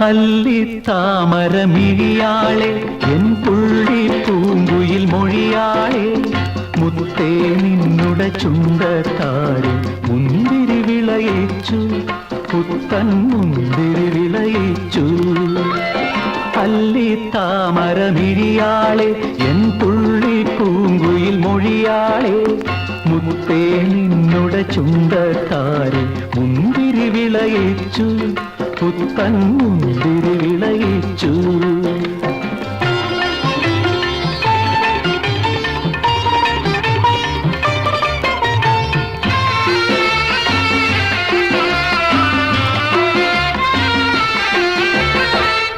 അല്ലിത്താമരമിഴിയാളെ N പുള്ളി പൂങ്കുയിൽ മൊഴിയാളെ മുത്തേ നിന്നുടെ ചുണ്ടത്താരിൽ മുന്തിരി വിളയിച്ചു പുത്തൻ മുന്തിരി വിളയിച്ചു അല്ലിത്താമരമിഴിയാളെ എൻ പുള്ളി പൂങ്കുയിൽ മൊഴിയാളെ മുത്തേ നിന്നുടെ ചുണ്ടത്താരിൽ മുന്തിരി വിളയിച്ചു പുത്തൻ മുന്തിരി വിളയിച്ചു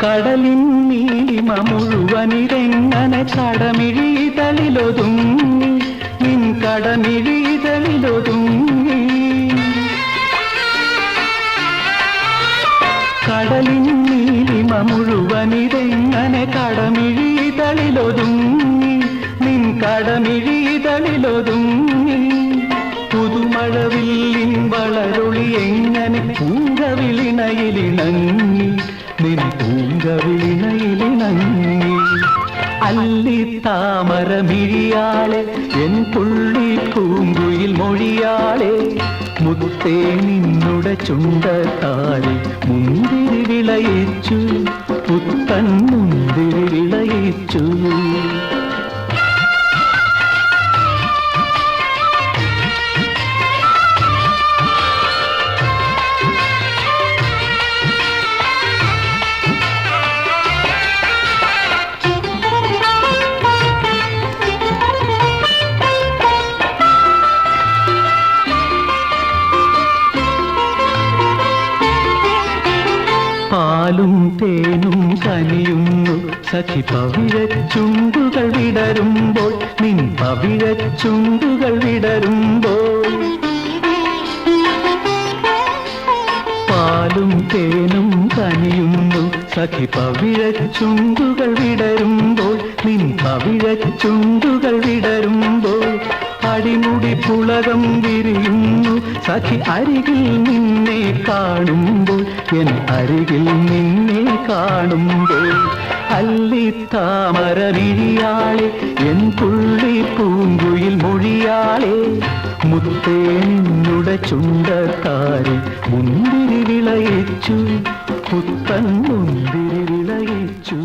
കടലിൻ നീലിമ മുഴുവനിതെങ്ങനെ കടമിഴിതളിലൊതുങ്ങി നിൻ കടമിഴിതളിലൊതുങ്ങി കടലിൻ നീലിമ മുഴുവനിതെങ്ങനെ കടമിഴിതളിലൊതുങ്ങി നിൻ കടമിഴിതളിലൊതുങ്ങി പുതുമഴവില്ലിൻ വളരൊളി എങ്ങനെ പൂങ്കവിളിണയിലിണങ്ങി നിൻ പൂങ്കവിളിണയിലിണങ്ങി അല്ലിത്താമരമിഴിയാളെ എൻ പുള്ളി പൂങ്കുയിൽ മൊഴിയാളെ മുത്തേ നിന്നുടെ ചുണ്ടത്താരിൽ മുന്തിരി വിളയിച്ചു പുത്തൻ മുന്തിരി വിളയിച്ചു പാലും തേനും കനിയുന്നു സഖി പവിഴച്ചുണ്ടുകൾ വിടരുമ്പോൾ നിൻ പവിഴച്ചുണ്ടുകൾ വിടരുമ്പോൾ പാലും തേനും കനിയുന്നു സഖി പവിഴച്ചുണ്ടുകൾ വിടരുമ്പോൾ നിൻ പവിഴച്ചുണ്ടുകൾ വിടരുമ്പോൾ അടിമുടി പുളകം വിരിയുന്നു സഖി അരികിൽ നിന്നെ കാണുമ്പോൾ എൻ അരികിൽ നിന്നെ കാണുമ്പോൾ അല്ലിത്താമരമിഴിയാളെ എൻ പുള്ളി പൂങ്കുയിൽ മൊഴിയാളെ മുത്തേ നിന്നുടെ ചുണ്ടത്താരിൽ മുന്തിരി വിളയിച്ചു പുത്തൻ മുന്തിരി വിളയിച്ചു